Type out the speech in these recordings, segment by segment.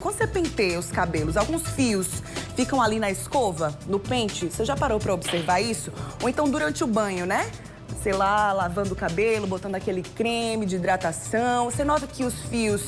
Quando você penteia os cabelos, alguns fios ficam ali na escova, no pente. Você já parou pra observar isso? Ou então durante o banho, né? Sei lá, lavando o cabelo, botando aquele creme de hidratação. Você nota que os fios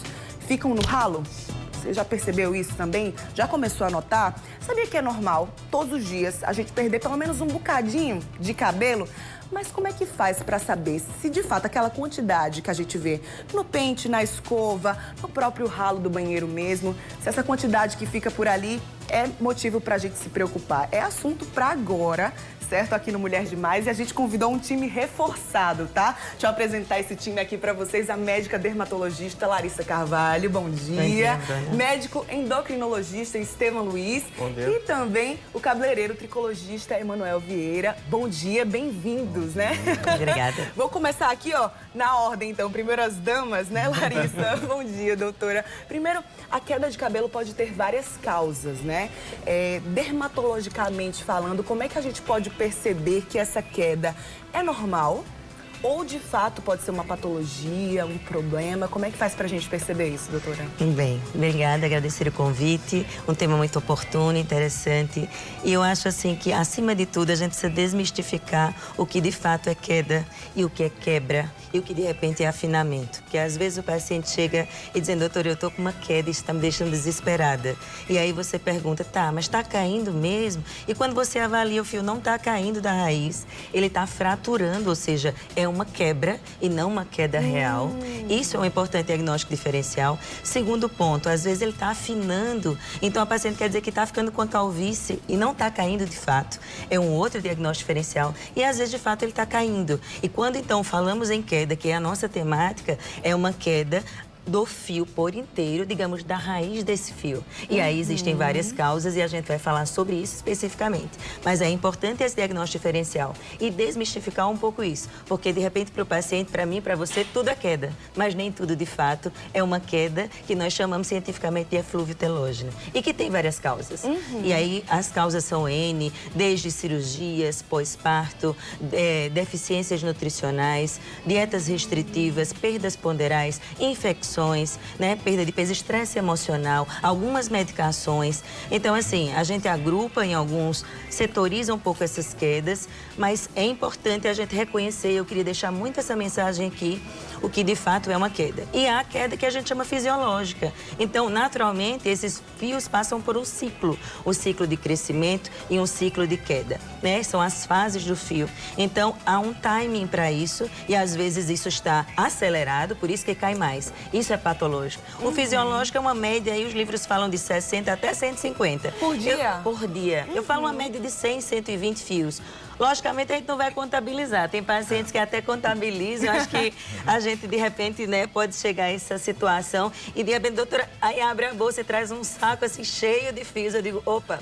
ficam no ralo? Você já percebeu isso também? Já começou a notar? Sabia que é normal, todos os dias, a gente perder pelo menos um bocadinho de cabelo? Mas como é que faz para saber se de fato aquela quantidade que a gente vê no pente, na escova, no próprio ralo do banheiro mesmo, se essa quantidade que fica por ali é motivo para a gente se preocupar? É assunto para agora, certo? Aqui no Mulher Demais, e a gente convidou um time reforçado, tá? Deixa eu apresentar esse time aqui para vocês, a médica dermatologista Larissa Carvalho, bom dia. Médico endocrinologista Estevam Luiz. Bom dia. E também o cabeleireiro tricologista Emanuel Vieira. Bom dia, bem-vindos, né? Obrigada. Vou começar aqui, ó, na ordem, então. Primeiro as damas, né, Larissa? Bom dia, doutora. Primeiro, a queda de cabelo pode ter várias causas, né? Dermatologicamente falando, como é que a gente pode perceber que essa queda é normal? Ou, de fato, pode ser uma patologia, um problema? Como é que faz pra gente perceber isso, doutora? Bem, obrigada, agradecer o convite. Um tema muito oportuno, interessante. E eu acho, assim, que, acima de tudo, a gente precisa desmistificar o que, de fato, é queda e o que é quebra e o que, de repente, é afinamento. Porque, às vezes, o paciente chega e dizendo, doutor, eu tô com uma queda e isso está me deixando desesperada. E aí você pergunta, tá, mas tá caindo mesmo? E quando você avalia, o fio não tá caindo da raiz, ele tá fraturando, ou seja, é uma quebra e não uma queda real. Isso é um importante diagnóstico diferencial. Segundo ponto, às vezes ele está afinando, então a paciente quer dizer que está ficando com a calvície e não está caindo de fato. É um outro diagnóstico diferencial e às vezes de fato ele está caindo. E quando então falamos em queda, que é a nossa temática, é uma queda do fio por inteiro, digamos, da raiz desse fio. E aí existem várias causas e a gente vai falar sobre isso especificamente. Mas é importante esse diagnóstico diferencial e desmistificar um pouco isso. Porque, de repente, para o paciente, para mim, para você, tudo é queda. Mas nem tudo, de fato, é uma queda que nós chamamos cientificamente de eflúvio telógeno. E que tem várias causas. E aí, as causas são N, desde cirurgias, pós-parto, deficiências nutricionais, dietas restritivas, perdas ponderais, infecções, né? Perda de peso, estresse emocional, algumas medicações. Então, assim, a gente agrupa em alguns, setoriza um pouco essas quedas, mas é importante a gente reconhecer, eu queria deixar muito essa mensagem aqui, o que de fato é uma queda. E há a queda que a gente chama fisiológica. Então, naturalmente, esses fios passam por um ciclo, o ciclo de crescimento e um ciclo de queda, né? São as fases do fio. Então, há um timing para isso e às vezes isso está acelerado, por isso que cai mais. Isso é patológico. O fisiológico é uma média, aí os livros falam de 60 até 150. Por dia? Por dia. Eu falo uma média de 100, 120 fios. Logicamente, a gente não vai contabilizar. Tem pacientes que até contabilizam. Acho que a gente, de repente, né, pode chegar a essa situação. E, de repente, doutora, aí abre a bolsa e traz um saco, assim, cheio de fios. Eu digo, opa!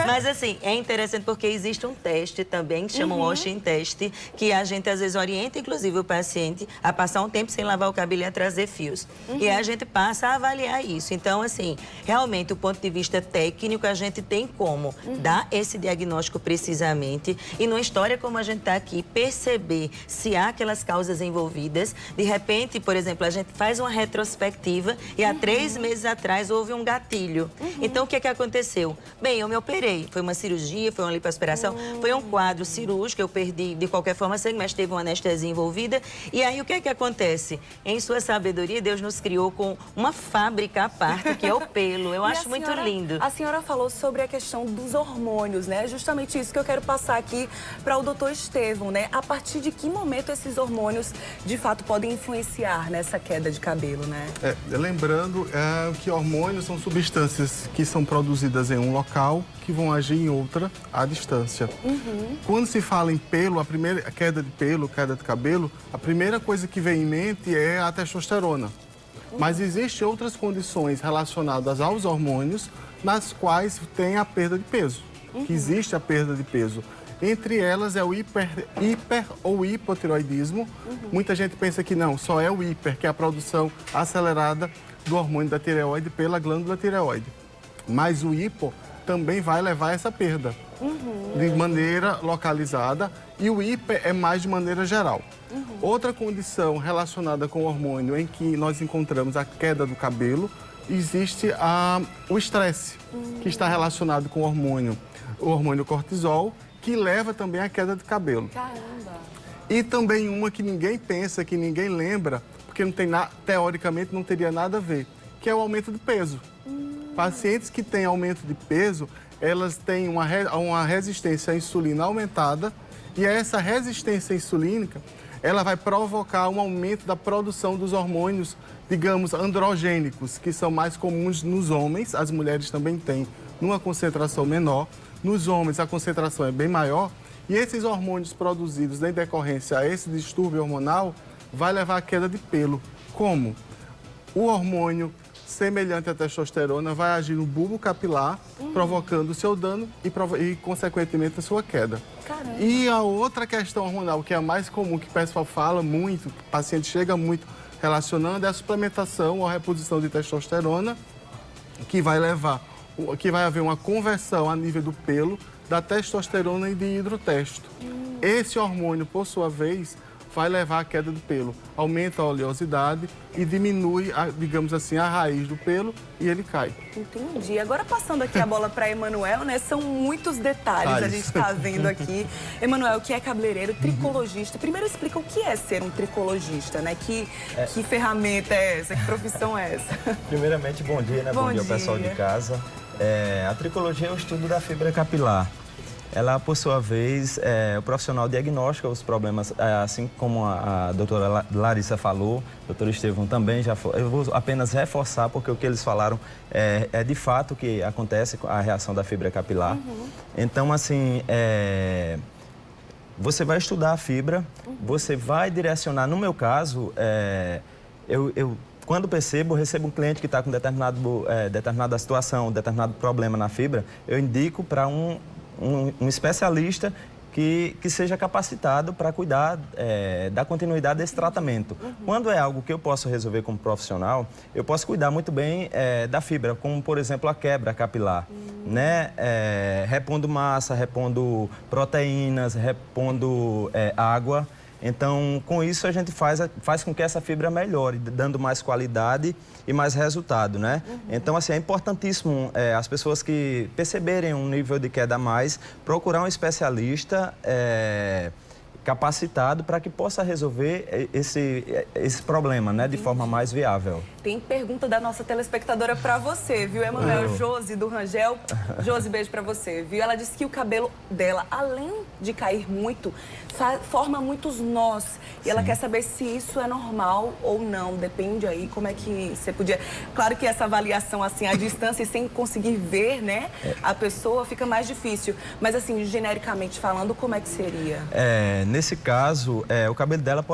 Mas, assim, é interessante porque existe um teste também, que chama o Washing Test, que a gente, às vezes, orienta, inclusive, o paciente a passar um tempo sem lavar o cabelo e a trazer fios. E aí a gente passa a avaliar isso. Então, assim, realmente, do ponto de vista técnico, a gente tem como dar esse diagnóstico precisamente e numa história como a gente está aqui, perceber se há aquelas causas envolvidas. De repente, por exemplo, a gente faz uma retrospectiva e há 3 meses atrás houve um gatilho. Então, o que é que aconteceu? Bem, eu me operei. Foi uma cirurgia, foi uma lipoaspiração, foi um quadro cirúrgico, eu perdi de qualquer forma sangue, mas teve uma anestesia envolvida. E aí, o que é que acontece? Em sua sabedoria, Deus nos criou com uma fábrica à parte, que é o pelo. Eu acho muito lindo. A senhora falou sobre a questão dos hormônios, né? Justamente isso que eu quero passar aqui para o doutor Estevam, né? A partir de que momento esses hormônios, de fato, podem influenciar nessa queda de cabelo, né? Lembrando que hormônios são substâncias que são produzidas em um local que vão agir em outra à distância. Quando se fala em pelo, a primeira queda de pelo, queda de cabelo, a primeira coisa que vem em mente é a testosterona. Mas existem outras condições relacionadas aos hormônios nas quais tem a perda de peso, que existe a perda de peso. Entre elas é o hiper ou hipotiroidismo. Muita gente pensa que não, só é o hiper, que é a produção acelerada do hormônio da tireoide pela glândula tireoide. Mas o hipo também vai levar a essa perda de maneira localizada e o hiper é mais de maneira geral. Outra condição relacionada com o hormônio em que nós encontramos a queda do cabelo existe o estresse, que está relacionado com o hormônio cortisol, que leva também à queda de cabelo. Caramba! E também uma que ninguém pensa, que ninguém lembra, porque não tem teoricamente não teria nada a ver, que é o aumento de peso. Pacientes que têm aumento de peso, elas têm uma resistência à insulina aumentada, e essa resistência insulínica, ela vai provocar um aumento da produção dos hormônios, digamos, androgênicos, que são mais comuns nos homens, as mulheres também têm numa concentração menor, nos homens a concentração é bem maior, e esses hormônios produzidos em decorrência a esse distúrbio hormonal vai levar à queda de pelo. Como? O hormônio semelhante à testosterona vai agir no bulbo capilar, provocando o seu dano e consequentemente, a sua queda. Caramba. E a outra questão hormonal, que é a mais comum, que o pessoal fala muito, o paciente chega muito relacionando, é a suplementação ou a reposição de testosterona, que vai haver uma conversão a nível do pelo da testosterona e de hidrotesto. Esse hormônio, por sua vez, vai levar à queda do pelo, aumenta a oleosidade e diminui, digamos assim, a raiz do pelo e ele cai. Entendi. Agora passando aqui a bola para Emanuel, né? São muitos detalhes a gente está vendo aqui. Emanuel, que é cabeleireiro, tricologista. Primeiro explica o que é ser um tricologista, né? Que ferramenta é essa? Que profissão é essa? Primeiramente, bom dia, né? Bom dia ao pessoal de casa. A tricologia é o estudo da fibra capilar. Ela, por sua vez, o profissional diagnostica os problemas, assim como a doutora Larissa falou, o doutor Estevão também já falou. Eu vou apenas reforçar, porque o que eles falaram é de fato que acontece a reação da fibra capilar. Então, assim, você vai estudar a fibra, você vai direcionar. No meu caso, quando recebo um cliente que está com determinada situação, determinado problema na fibra, eu indico para um especialista que seja capacitado para cuidar da continuidade desse tratamento. Quando é algo que eu posso resolver como profissional, eu posso cuidar muito bem da fibra, como, por exemplo, a quebra capilar, né? Repondo massa, repondo proteínas, repondo água. Então, com isso, a gente faz com que essa fibra melhore, dando mais qualidade e mais resultado, né? Então, assim, é importantíssimo as pessoas que perceberem um nível de queda a mais, procurar um especialista capacitado para que possa resolver esse problema, né, de forma mais viável. Tem pergunta da nossa telespectadora para você, viu, Emanuel? Josi, do Rangel. Josi, beijo para você, viu? Ela disse que o cabelo dela, além de cair muito, forma muitos nós. E ela quer saber se isso é normal ou não. Depende aí, como é que você podia... Claro que essa avaliação, assim, à distância e sem conseguir ver, né, a pessoa, fica mais difícil. Mas, assim, genericamente falando, como é que seria? Nesse caso, o cabelo dela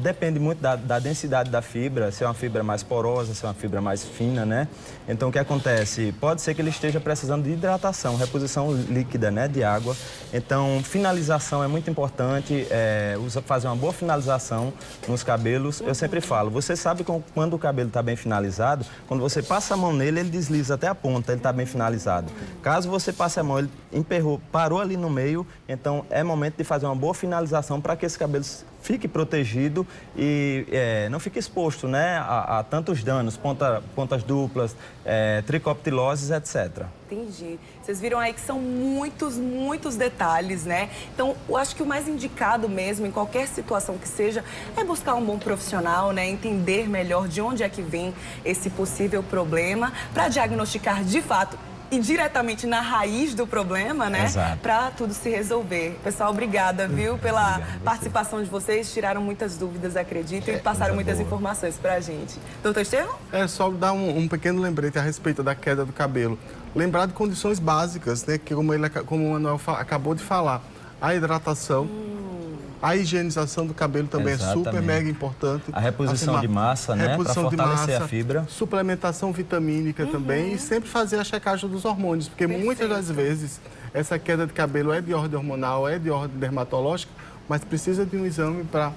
depende muito da densidade da fibra, se é uma fibra mais porosa, se é uma fibra mais fina, né? Então, o que acontece? Pode ser que ele esteja precisando de hidratação, reposição líquida, né, de água. Então, finalização é muito importante, fazer uma boa finalização nos cabelos. Eu sempre falo, você sabe quando o cabelo está bem finalizado, quando você passa a mão nele, ele desliza até a ponta, ele está bem finalizado. Caso você passe a mão, ele emperrou, parou ali no meio, então é momento de fazer uma boa finalização para que esse cabelo fique protegido e não fique exposto, né, a tantos danos, pontas duplas, tricoptiloses, etc. Entendi. Vocês viram aí que são muitos detalhes, né? Então, eu acho que o mais indicado mesmo, em qualquer situação que seja, é buscar um bom profissional, né? Entender melhor de onde é que vem esse possível problema, para diagnosticar de fato e diretamente na raiz do problema, né? Para tudo se resolver. Pessoal, obrigada, viu, pela participação de vocês. Tiraram muitas dúvidas, acredito, e passaram muitas informações pra gente. Doutor Estevão? Só dar um pequeno lembrete a respeito da queda do cabelo. Lembrar de condições básicas, né? Que como o Manuel acabou de falar, a hidratação, a higienização do cabelo também é super mega importante. A reposição de massa, né? Para fortalecer a fibra. Suplementação vitamínica também e sempre fazer a checagem dos hormônios, porque muitas das vezes essa queda de cabelo é de ordem hormonal, é de ordem dermatológica, mas precisa de um exame para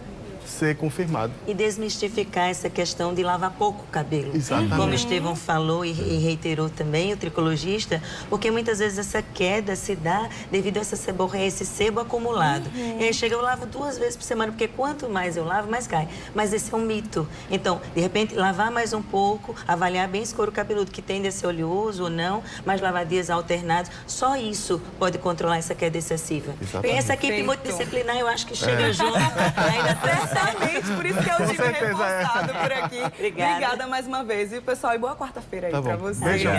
ser confirmado. E desmistificar essa questão de lavar pouco o cabelo. Exatamente. Como o Estevão falou e reiterou também, o tricologista, porque muitas vezes essa queda se dá devido a essa seborreia, esse sebo acumulado. E aí chega, eu lavo 2 vezes por semana, porque quanto mais eu lavo, mais cai. Mas esse é um mito. Então, de repente, lavar mais um pouco, avaliar bem esse couro cabeludo que tende a ser oleoso ou não, mas lavar dias alternados, só isso pode controlar essa queda excessiva. Exatamente. Essa equipe multidisciplinar, eu acho que chega junto. Certamente, por isso que é o Com time certeza, reforçado por aqui. Obrigada. Obrigada mais uma vez. E, pessoal, e boa quarta-feira aí Tá pra bom. vocês. Beijão.